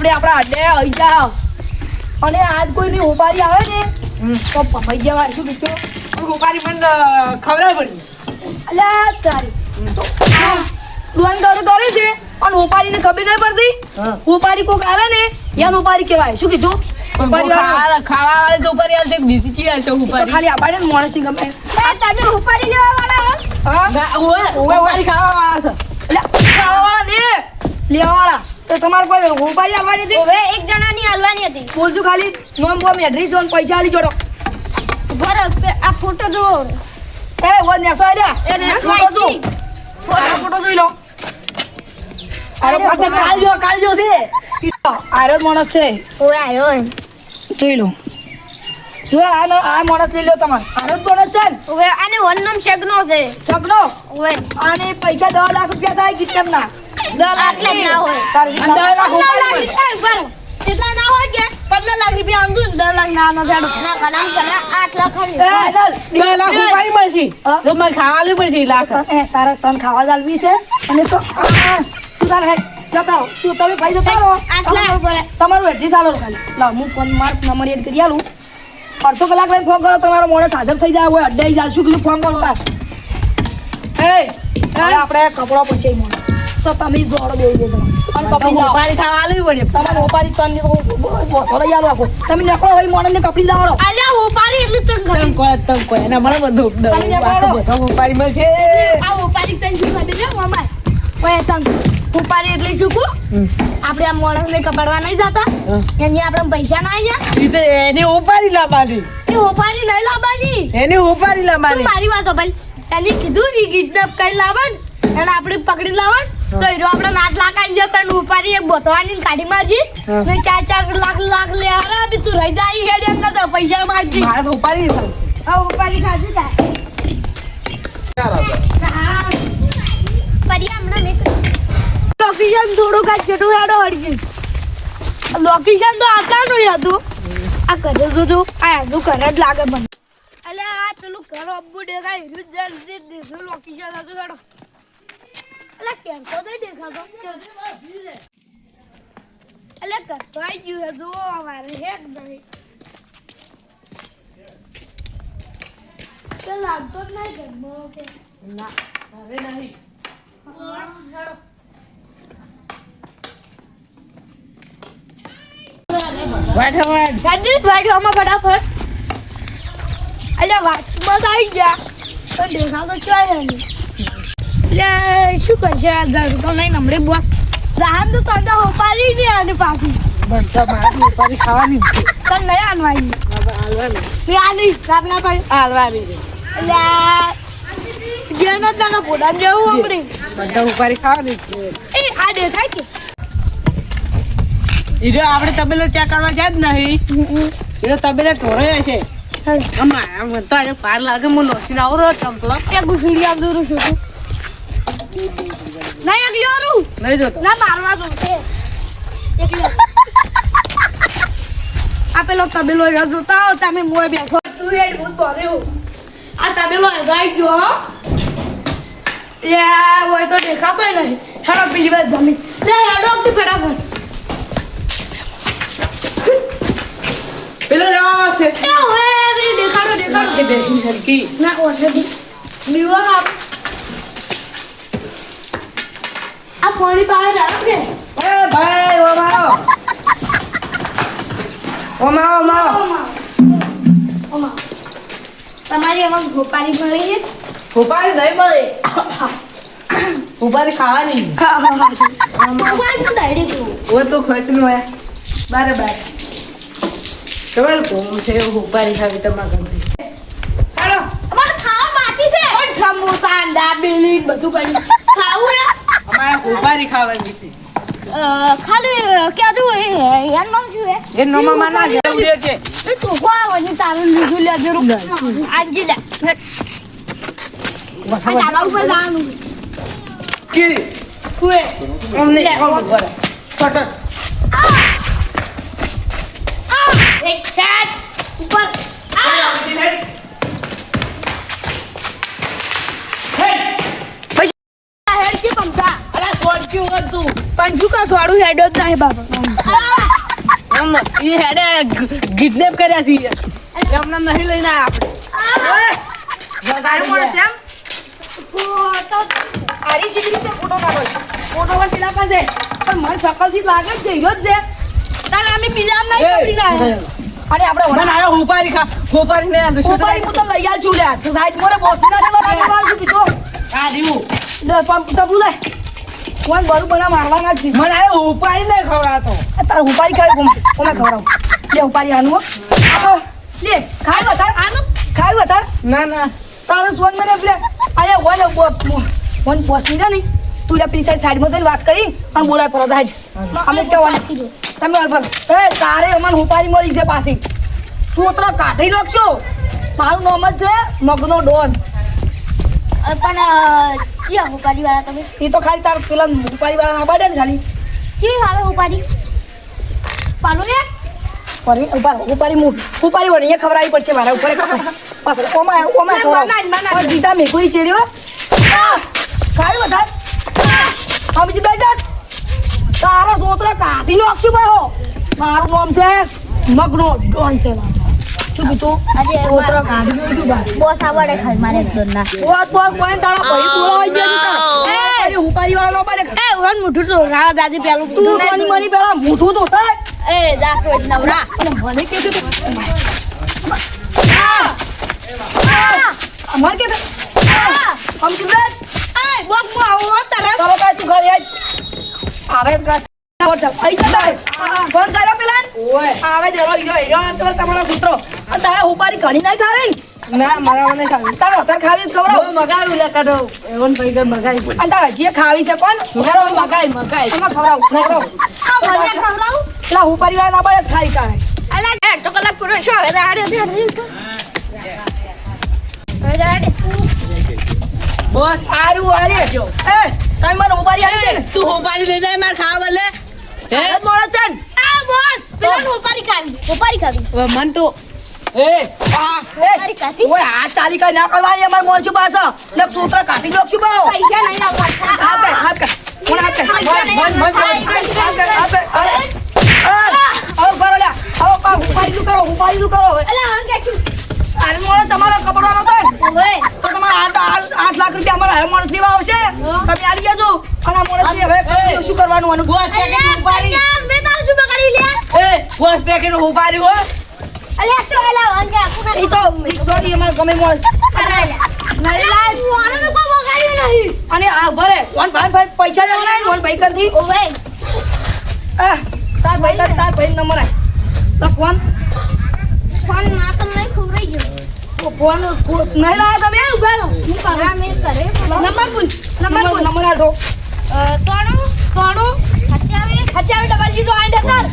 આપણે આપણા અડ્ડે આવી જા અને આજ કોઈની હોપારી આવે ને તો પમાઈ જવા શું બીજું હોપારી મને ખબર પડી અલ્યા તારી તો ડોન કરે છે અને હોપારીને ખબર નહીં પડતી હોપારી કોક આલે ને યાર હોપારી કહેવાય શું કીધું ખાવા વાળે તો ઉપર યાર બીજી ચી આવશે ઉપર ખાલી આપણે જ માણસ ની ગમે તમે હોપારી લેવા વાળા હોપારી ખાવા વાળા છે એટલે ખાવા વાળા ને લેવા વાળા તો તમારે કોઈ હોપારી આવવાની હતી હવે એક જણાની હાલવાની હતી બોલજો ખાલી નોમ બોમ એડ્રેસ ઓન પૈસા આલી જોડો ઘર આ ફોટો જો એ વો નેસો આલ્યા એ નેસો આઈ ફોટો જોઈ લો અરે પાછા કાલજો છે આરો માણસ છે ઓય આયો જોઈ લો જો આ માણસ લઈ લો તમારે આરો માણસ છે ને હવે આને વન નામ શગનો છે સગનો ઓય આને પૈસા 10 લાખ રૂપિયા થાય કિટનેપ ના 10 લાખ ના હોય 10 લાખ કેટલા ના હોય કે 15 લાખ રૂપિયા આમ 10 લાખ ના ના જાડો ના કનામ કના 8 લાખ બે લાખ હોપારી મળશે તો મને ખાવાનું પડશે લાખ તારે તન ખાવા જાલવી છે અને તો તું તારે હે જતા તું તમે ભાઈ જતા રહો તમારું એડ્રેસ આલો ખાલી લાવ હું ફોન માર નંબર એડ કરી આલું અડધો કલાક લઈને ફોન કરો તમારો મોડે હાજર થઈ જાય હોય અડ્ડે જાય શું કીધું ફોન કરો તાર આપણે કપડો પછી મોડે તો તમે જોડો બેસી દેજો અને કપડી લાવો હોપારી ખાવા પડે તમારે હોપારી તન બોસો લઈ આલો આખો તમે નકળો હોય મોડે કપડી લાવો આલ્યા હોપારી એટલે તમ કોઈ એના મને બધું હોપારી મળશે આ હોપારી તન શું ખાતે છે મામા ઓય તન હોપારી એટલે શું કો આપણે આ માણસને કપાડવા નહીં જતા એની આપણે પૈસા ના આયા એની હોપારી લાવવાની એ હોપારી નહીં લાવવાની એની હોપારી તું લાવવાની મારી વાતો ભાઈ એને કીધું કે કિડનેપ કરી લાવન એને આપણે પકડી લાવન તો એરો આપણે 8 લાખ આઈ જતા ને હોપારી એક બોતવાની કાઢી માજી ને 4 લાખ લે હારા બી તું રહી જાય હેડ એમ કરતા પૈસા માંગજી મારે હોપારી ખાવી આ હોપારી ખાધી તા પરી હમણાં મેં લોકેશન થોડું કાચ જેટલું હેડો હડી લોકેશન તો આકાનું હતું આ કરે જો આ એનું કરે જ લાગે મને અલે આ પેલું ઘર અબ્બુ દેખાય હિરું જલ્દી દેખો લોકેશન હતું હેડો અલે કેમ તો દેખાતો અલે કરતો આઈ ગયું હે જો અમારે હેક નહીં તો લાગતો જ નહીં ઘરમાં કે ના હવે નહીં હેડો વાઢવામાં ફટાફટ અલ્યા વાતમાં આવી ગયા તો દેખા તો ચાલે નહીં એટલે શું કરશે આ ઘર તો નહીં હમણે બોસ જહાન તો તને હોપારી નહીં આને પાછી બનતા મારે હોપારી ખાવાની જ છે તને નહીં આનવાની હાલવાની તે આ નહીં આપના પાડી હાલવાની છે એટલે જેનો તને પોતાને જેવું હમણે બધા હોપારી ખાવાની જ છે એ આ દેખાય કે ઈરો આપણે તબેલો ચેક કરવા જાય જ નહીં ઈરો તબેલા ઢોરાય છે આમ તો આજે પાર લાગે હું નોસીને આવરો ચંપલા એક ગુસડી આમ દૂર છું નહીં એકલી ઓરું નહીં જોતો ના મારવા દો એકલી આ પેલો તબેલો જોતા હો તમે મોય બેઠો તું હેડ ભૂત ભર્યો આ તબેલો ગાઈ ગયો હો એ હોય તો દેખાતોય નહીં હેડો પેલી વાત ગમી લે હેડો તું ફટાફટ પેલો રહ્યો છે એ હોય દેખાડો કે બેસી સરકી ના ઓલરેડી બીવા આપ આ પાણી બહાર આવો કે એ ભાઈ ઓમાઓ ઓમા તમારી એમાં ગોપારી મળી છે હોપારી નહીં મળે હોપારી ખાવાની ગોપારી તો દાડી છું ઓ તો ખર્ચ નો હે બારે બાર તમારે કોમ છે હોપારી ખાવી તમારા ઘરથી હાલો અમારે ખાવા બાકી છે ઓર સમોસા દાબેલી બધું બની ખાવું હે અમારે હોપારી ખાવાની છે ખાલી ક્યાં યાર નામ શું હે એ નોમા માના ઘરે ઉડે છે એ સોફો આવે ને તારું લીધું લે જરું આજી લે આ ડાબા ઉપર લાવવાનું કે કુએ અમને કોમ કરે ફટક એક ચાર ઉપર હેડ કે પંપા અરે છોડક્યું કર તું પણ શું કશું વાળું હેડો જ નહીં બાબા આમ ઈ હેડે કિડનેપ કર્યા છીએ એમને નહીં લઈને આયા તારું કોણ છે એમ? આરી સીધી રીતે ફોટો કાઢો છે. ફોટો પણ પેલા પાસે પણ મને શકલથી લાગે જ છે હીરો જ છે. તારે અમે બીજા નહીં પકડી ના અને આપણે મને આયો હોપારી લે આલો ઉપાડી હું તો લઈ આલ છું લ્યા સાઈડ મોરે બોસી ના દેવા રાડે મારશું કીધો આ રીવું લે પંપ તો બોલે કોણ બરું બના મારવાના જ છે. મને આયો હોપારી નહીં ખવડાતો તાર ઉપાડી ખાવી કોમે ખવડાવું લે ઉપાડી આનું હો. લે ખાઈ વધાર આનું ખાઈ વધાર ના તારો સ્વન મને લે આયા વન બોસ ની ને તું લે પેલી સાઈડ માં જઈને વાત કરી અને બોલાય પરત હાજ અમુક કહેવાનું તમે અલબર એ તારે અમન ઉપાડી મળી છે પાછી સૂત્ર કાઢી નાખશો મારું નામ જ છે મગનો ડોન પણ ક્યાં ઉપાડી વાળા તમે એ તો ખાલી તાર પેલા ઉપાડી વાળા ના પાડે ને ખાલી ચી આવે ઉપાડી પાલો ને ઉપાડી વળી ખબર આવી પડશે મારા ઉપર પાછળ ઓમાં જીતા મેકુરી ચેરી હો ખાઈ વધાર અમે જીતા જાત તારો સોતરા કાઢી નાખશું ભાઈ હો મારું નામ છે મગનો ડોન છે શું કીધું આજે સોતરા કાઢી નાખ્યું બસ બોસ આવડે ખાઈ મારે એક જોન ના બોસ કોઈ તારા ભાઈ બોલાવી ગયા છે ઉપાડી વાળા નો પાડે એ વન મુઠું તો રાવ દાદી પેલું તું કોની મની પેલા મૂઠું તો થાય એ દાખલો જ નવરા અને મને કે છે મને કે આમ સિમરન એ બોક મો આવો તરત ચાલો કાય તું ઘરે આય આવે કા વોટ્સએપ આઈ જા ફોન કર્યો પેલા ઓય આવે જરો હીરો તો તમારો પુત્ર અને તારા ઉપારી ઘણી નહીં ખાવી ના મારા મને ખાવી તારો અત્યારે ખાવી ખબર મગાવી લે કાઢો એવન ભાઈ કે મગાવી અને તારા જે ખાવી છે કોણ મગાવી એમાં ખવડાવ આ મને ખવરાવ પેલા ઉપારી વાળા ના પડે ખાઈ કાઢે અલા ડેઢ તો કલાક પૂરો શું હવે આડે દે હવે જાડે બોસ સારું આરે એ તમે મને ઉપારી આવી દે ને તું હોપારી લઈને આય માર ખાવા બદલે હે હે મોળા છે ને આ બોસ પેલા ઉપાડી ખાવી હવે મન તો એ ઉપાડી ખાતી ઓય આ ચાલી કઈ ના કરવાની અમાર મોણ છું પાછો ને સૂત્ર કાઢી દોક્ષું બાઓ પૈસા નહીં આવતા આપે કોણ આપે પૈસા નહીં આવતા આવો કરો લ્યા આવો પા ઉપાડી કરો હવે અલા હં કે આરે મોળો તમારો કપડવાનો તો ઓય તો તમારા 8 લાખ રૂપિયા અમારા હે મોણ લેવા આવશે તમે આલી જજો અને આ મોણ હવે શું કરવાનું આનું બોસ પેકેટ હોપારી મે તાર શું કરી લે એ બોસ પેકેટ હોપારી હો અલ્યા તો અલા હં કે કુના ઈ તો સોરી અમાર ગમે મોણ અલા વાળો કો બગાડ્યો નહીં અને આ ભરે વન ભાઈ પૈસા લેવાના ને વન ભાઈ કરતી ઓય તાર ભાઈ નંબર આય તો ફોન ફોન માં તો નહીં ખવરાઈ ગયો ફોન નહીં લાયા તમે ઉભા રહો હું કરા મે કરે નંબર બોલ નંબર આડો તોણું 27 ડબલ 0 આઠ હતા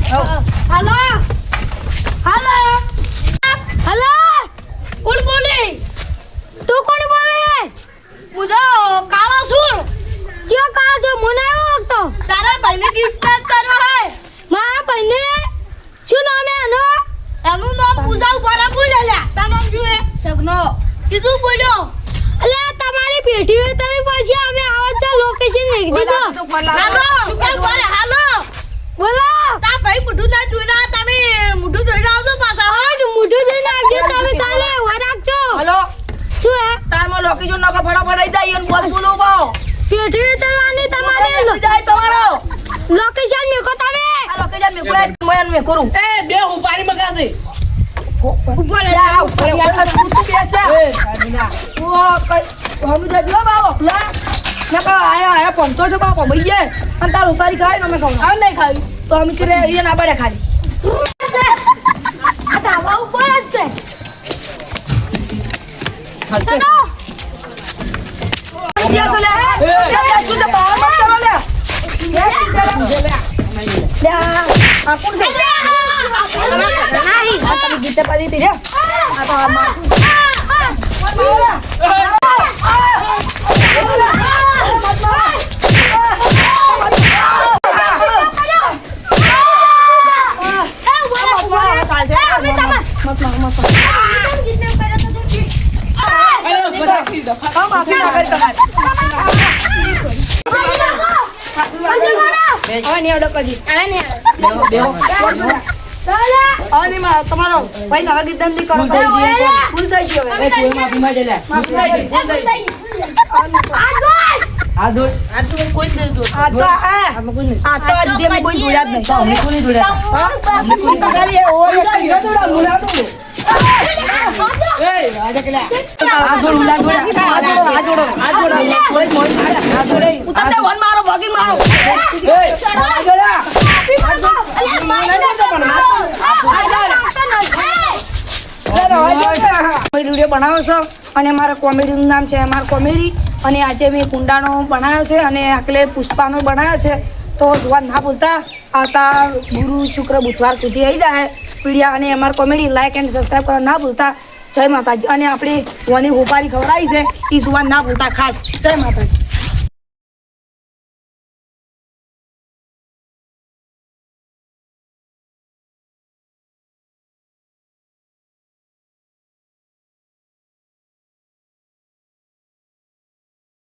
હાલો કોણ બોલે તું કોણ બોલે મુજો કાળો સુર ક્યો કાળો છે મને ઓળખતો તારા ભાઈને ગિફ્ટ કરવો હે મારા ભાઈને શું નામ હે એનું નામ પૂજા ઉપર પૂજાલ્યા તારું નામ શું હે સગનો કીધું બોલ્યો અલે તમારી પેઢી હોય તમે પછી અમે આવત છે લોકેશન મેક દીધો હાલો હાલો બોલો તા ભાઈ મુઢું ના ધોઈના તમે મુઢું ધોઈને આવજો પાછા હા મુઢું ધોઈને આવજો તમે કાલે વરાકજો હલો શું હે તારમાં લોકેશન નકા ફટાફટ આવી જાય અને બોસ બોલો બાઓ પેઢી ઉતરવાની તમારે જાય તમારો લોકેશન મેકો તમે આ લોકેશન મે કોઈ મયન મે કરું એ બે હોપારી મગાજે ઉપર જા ઉપર તું બેસ જા એ સાડીના ઓ કઈ હમ જજો બાઓ લા નકા આયા પંતો છે બાપો ભઈએ અને તાર ઉતારી ખાય ને અમે ખાવ આ નહીં ખાવી તો અમે ચરે એ ના પડે ખાલી આ ધાબા ઉપર જ છે હલકે બેસ લે તું તો બહાર મત કરો લે લે આ કોણ છે નહીં આ તમે ગીતે પાડી હતી રે આ તો આ માં હવે નહીં અડક હજી. બેહો. હવે નહીં માં તમારો ભાઈ નવા ગીત નહીં કરો ભૂલ થઈ ગઈ હવે. એ તું માફી માંગે લે. હાથ ધોઈ. હાથ તો કોઈ જ નહીં ધોતું. આ તો આમાં કોઈ નહીં. આ તો આજ દી અમે કોઈ જોયા જ નહીં. તો અમે કોની ધોડ્યા? ખાલી એ ઓરે હીરો દોડા મુલાતું. એ રાજા કેલા. હાથ ધોડ, ઉલા ધોડ. આ જોડો કોઈ મોઈ મારે. હાથ ધોડ. ઉતરતે વન મારો બગી મારો. વિડીયો બનાવ્યો છે અને મારા કોમેડીનું નામ છે અમાર કોમેડી અને આજે મેં કુંડાનો બનાવ્યો છે અને આકલે પુષ્પાનો બનાવ્યો છે તો જોવા ના ભૂલતા આવતા ગુરુ શુક્ર બુધવાર સુધી આવી જાય પીડિયા અને અમાર કોમેડી લાઈક એન્ડ સબસ્ક્રાઈબ કરવા ના ભૂલતા જય માતાજી અને આપણે ઓની હોપારી ખવડાવી છે એ જોવા ના ભૂલતા ખાસ જય માતાજી.